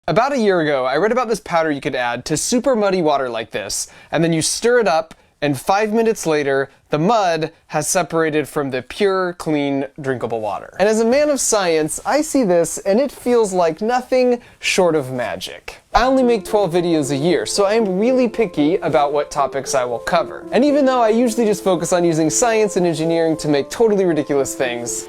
About a year ago, I read about this powder you could add to super muddy water like this, and then you stir it up, and 5 minutes later, the mud has separated from the pure, clean, drinkable water. And as a man of science, I see this and it feels like nothing short of magic. I only make 12 videos a year, so I am really picky about what topics I will cover. And even though I usually just focus on using science and engineering to make totally ridiculous things,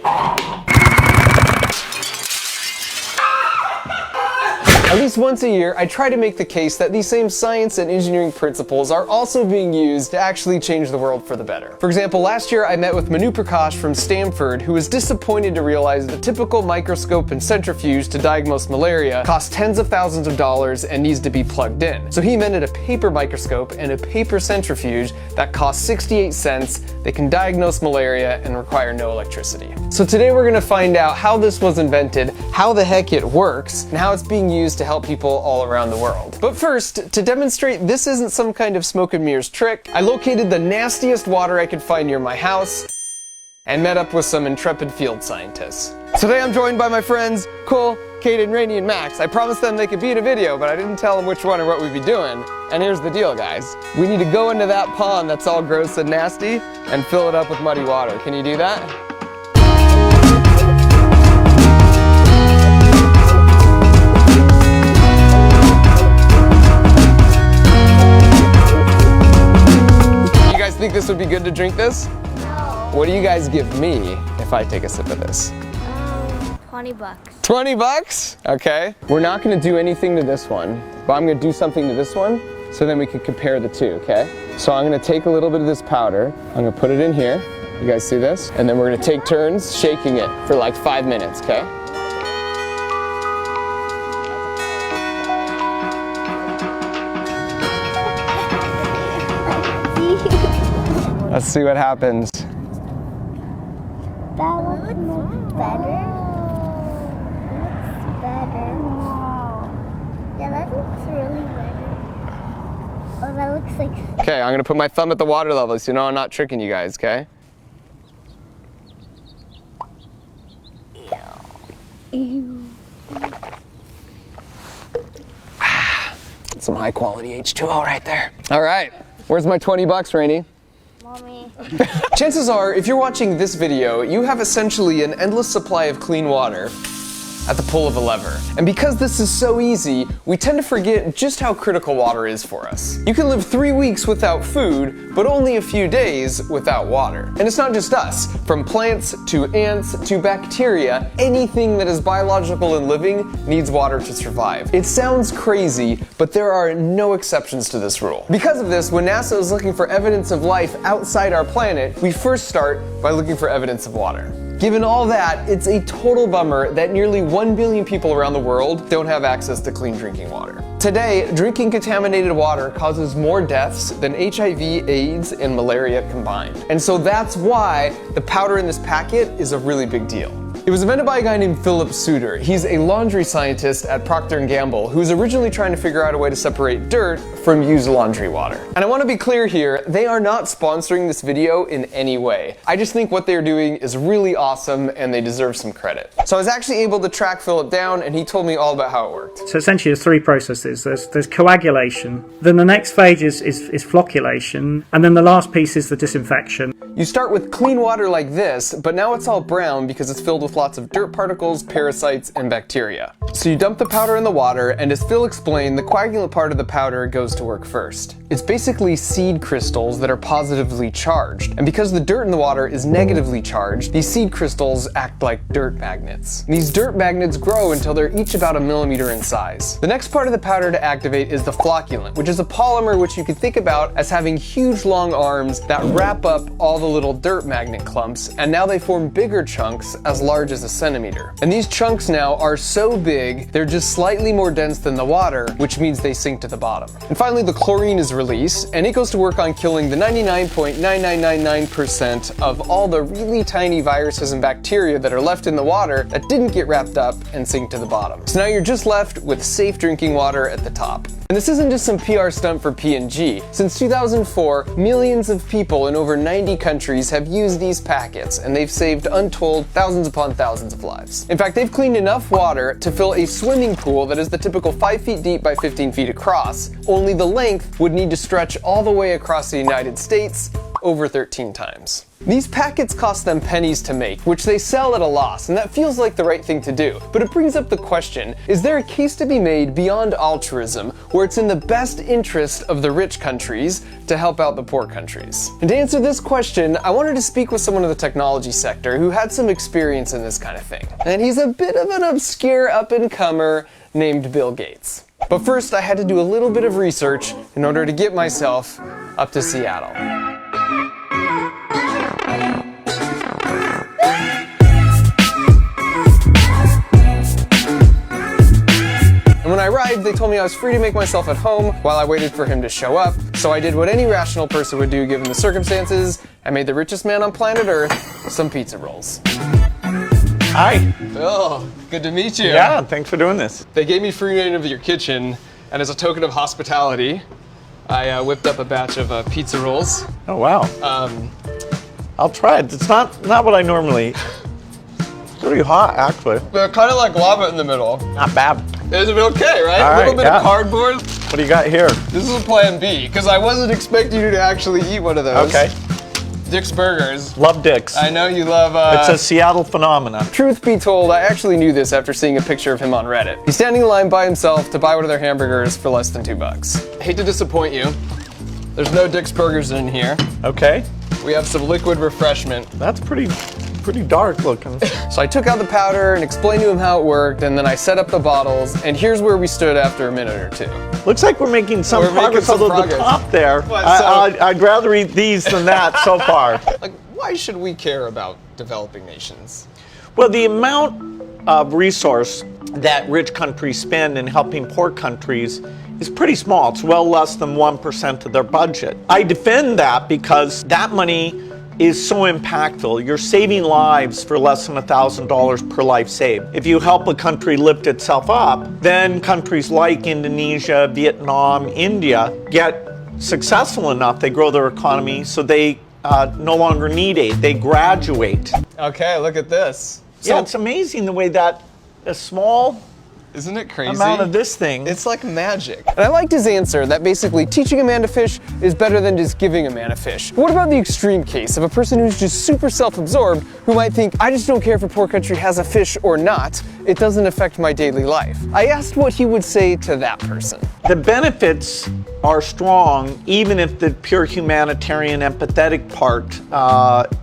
at least once a year, I try to make the case that these same science and engineering principles are also being used to actually change the world for the better. For example, last year I met with Manu Prakash from Stanford, who was disappointed to realize the typical microscope and centrifuge to diagnose malaria costs tens of thousands of dollars and needs to be plugged in. So he invented a paper microscope and a paper centrifuge that costs 68 cents. They can diagnose malaria and require no electricity. So today we're gonna find out how this was invented, how the heck it works, and how it's being used to help people all around the world. But first, to demonstrate this isn't some kind of smoke and mirrors trick, I located the nastiest water I could find near my house and met up with some intrepid field scientists. Today I'm joined by my friends Cole, Caden, Rainey, and Max. I promised them they could be in a video, but I didn't tell them which one or what we'd be doing. And here's the deal, guys. We need to go into that pond that's all gross and nasty and fill it up with muddy water. Can you do that? Think this would be good to drink this? No. What do you guys give me if I take a sip of this? 20 bucks. 20 bucks? Okay. We're not gonna do anything to this one, but I'm gonna do something to this one so then we can compare the two, okay? So I'm gonna take a little bit of this powder, I'm gonna put it in here. You guys see this? And then we're gonna take turns shaking it for like 5 minutes, okay? Let's see what happens. That looks better. Looks better. Yeah, that looks really better. Oh, that looks like... Okay, I'm gonna put my thumb at the water level so you know I'm not tricking you guys, okay? Ew. Some high quality H2O right there. All right, where's my 20 bucks, Rainey? Mommy. Chances are, if you're watching this video, you have essentially an endless supply of clean water at the pull of a lever. And because this is so easy, we tend to forget just how critical water is for us. You can live 3 weeks without food, but only a few days without water. And it's not just us. From plants to ants to bacteria, anything that is biological and living needs water to survive. It sounds crazy, but there are no exceptions to this rule. Because of this, when NASA is looking for evidence of life outside our planet, we first start by looking for evidence of water. Given all that, it's a total bummer that nearly 1 billion people around the world don't have access to clean drinking water. Today, drinking contaminated water causes more deaths than HIV, AIDS, and malaria combined. And so that's why the powder in this packet is a really big deal. It was invented by a guy named Philip Suter. He's a laundry scientist at Procter & Gamble who was originally trying to figure out a way to separate dirt from used laundry water. And I want to be clear here, they are not sponsoring this video in any way. I just think what they're doing is really awesome and they deserve some credit. So I was actually able to track Philip down and he told me all about how it worked. So essentially there's three processes. There's coagulation, then the next phase is flocculation, and then the last piece is the disinfection. You start with clean water like this, but now it's all brown because it's filled with lots of dirt particles, parasites, and bacteria. So you dump the powder in the water, and as Phil explained, the coagulant part of the powder goes to work first. It's basically seed crystals that are positively charged, and because the dirt in the water is negatively charged, these seed crystals act like dirt magnets. These dirt magnets grow until they're each about 1 millimeter in size. The next part of the powder to activate is the flocculant, which is a polymer which you can think about as having huge long arms that wrap up all the little dirt magnet clumps, and now they form bigger chunks as large as a centimeter. And these chunks now are so big, they're just slightly more dense than the water, which means they sink to the bottom. And finally, the chlorine is released, and it goes to work on killing the 99.9999% of all the really tiny viruses and bacteria that are left in the water that didn't get wrapped up and sink to the bottom. So now you're just left with safe drinking water at the top. And this isn't just some PR stunt for P&G. Since 2004, millions of people in over 90 countries have used these packets, and they've saved untold thousands upon and thousands of lives. In fact, they've cleaned enough water to fill a swimming pool that is the typical 5 feet deep by 15 feet across, only the length would need to stretch all the way across the United States over 13 times. These packets cost them pennies to make, which they sell at a loss, and that feels like the right thing to do. But it brings up the question, is there a case to be made beyond altruism where it's in the best interest of the rich countries to help out the poor countries? And to answer this question, I wanted to speak with someone in the technology sector who had some experience in this kind of thing. And he's a bit of an obscure up-and-comer named Bill Gates. But first, I had to do a little bit of research in order to get myself up to Seattle. And when I arrived, they told me I was free to make myself at home while I waited for him to show up. So I did what any rational person would do given the circumstances. I made the richest man on planet Earth some pizza rolls. Hi. Bill, good to meet you. Yeah, thanks for doing this. They gave me free reign of your kitchen, and as a token of hospitality, I whipped up a batch of pizza rolls. Oh, wow. I'll try it. It's not what I normally eat. It's pretty hot, actually. They're kind of like lava in the middle. Not bad. Is it okay, right? All A little right, bit yeah. of cardboard. What do you got here? This is a plan B, because I wasn't expecting you to actually eat one of those. Okay. Dick's Burgers. Love Dick's. I know you love, It's a Seattle phenomenon. Truth be told, I actually knew this after seeing a picture of him on Reddit. He's standing in line by himself to buy one of their hamburgers for less than $2. I hate to disappoint you. There's no Dick's Burgers in here. Okay. We have some liquid refreshment. That's pretty dark looking. So I took out the powder and explained to him how it worked, and then I set up the bottles, and here's where we stood after a minute or two. Looks like we're making some We're making progress, some although progress. the top there, What, I'd rather eat these than that so far. Like, why should we care about developing nations? Well, the amount of resource that rich countries spend in helping poor countries is pretty small. It's well less than 1% of their budget. I defend that because that money is so impactful. You're saving lives for less than $1,000 per life saved. If you help a country lift itself up, then countries like Indonesia, Vietnam, India get successful enough, they grow their economy so they no longer need aid, they graduate. Okay, look at this. Yeah, it's amazing the way that a small Isn't it crazy? amount of this thing. It's like magic. And I liked his answer that basically teaching a man to fish is better than just giving a man a fish. What about the extreme case of a person who's just super self-absorbed who might think, I just don't care if a poor country has a fish or not. It doesn't affect my daily life. I asked what he would say to that person. The benefits are strong, even if the pure humanitarian, empathetic part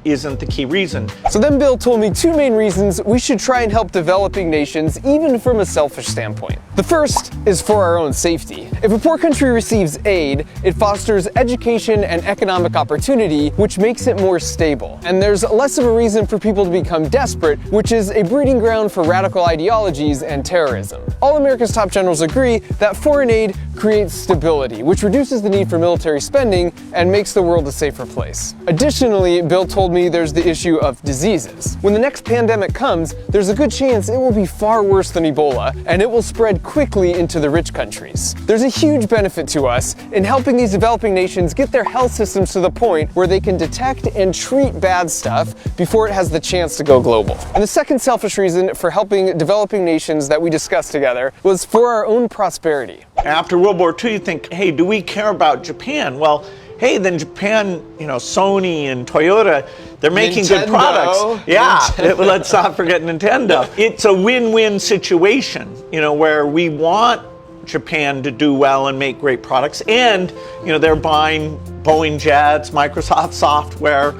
isn't the key reason. So then Bill told me two main reasons we should try and help developing nations, even from a selfish standpoint. The first is for our own safety. If a poor country receives aid, it fosters education and economic opportunity, which makes it more stable. And there's less of a reason for people to become desperate, which is a breeding ground for radical ideologies and terrorism. All America's top generals agree that foreign aid creates stability, which reduces the need for military spending and makes the world a safer place. Additionally, Bill told me there's the issue of diseases. When the next pandemic comes, there's a good chance it will be far worse than Ebola, and it will spread quickly into the rich countries. There's a huge benefit to us in helping these developing nations get their health systems to the point where they can detect and treat bad stuff before it has the chance to go global. And the second selfish reason for helping developing nations that we discussed together was for our own prosperity. After World War II, you think, hey, do we care about Japan? Well, hey, then Japan, Sony and Toyota, they're making good products. Yeah, let's not forget Nintendo. It's a win-win situation, where we want Japan to do well and make great products, and they're buying Boeing jets, Microsoft software,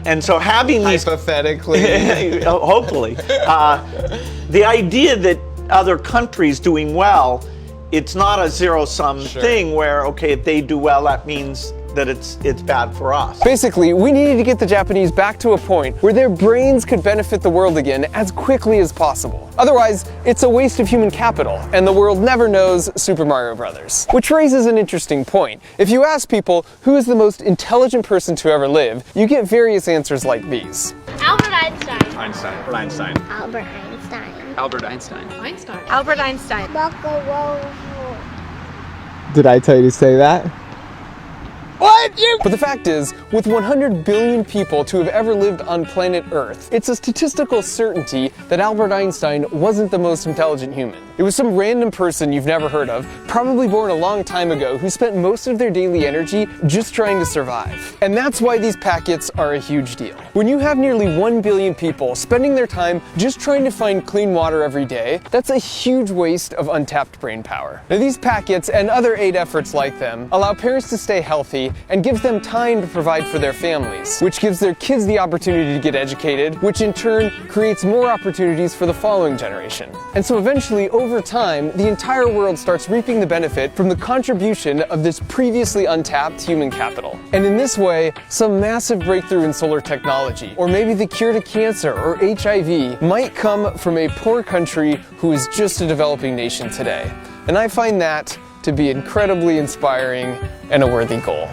and so having these Hypothetically. hopefully, the idea that other countries doing well, it's not a zero-sum thing where, okay, if they do well, that means that it's bad for us. Basically, we needed to get the Japanese back to a point where their brains could benefit the world again as quickly as possible. Otherwise, it's a waste of human capital, and the world never knows Super Mario Brothers. Which raises an interesting point. If you ask people who is the most intelligent person to ever live, you get various answers like these. Albert Einstein. Einstein. Einstein. Albert Einstein. Albert Einstein. Einstein. Albert Einstein. Buckaroo. Did I tell you to say that? What? You? But the fact is, with 100 billion people to have ever lived on planet Earth, it's a statistical certainty that Albert Einstein wasn't the most intelligent human. It was some random person you've never heard of, probably born a long time ago, who spent most of their daily energy just trying to survive. And that's why these packets are a huge deal. When you have nearly 1 billion people spending their time just trying to find clean water every day, that's a huge waste of untapped brain power. Now, these packets and other aid efforts like them allow parents to stay healthy and gives them time to provide for their families, which gives their kids the opportunity to get educated, which in turn creates more opportunities for the following generation. And so eventually, over time, the entire world starts reaping the benefit from the contribution of this previously untapped human capital. And in this way, some massive breakthrough in solar technology, or maybe the cure to cancer or HIV, might come from a poor country who is just a developing nation today. And I find that to be incredibly inspiring and a worthy goal.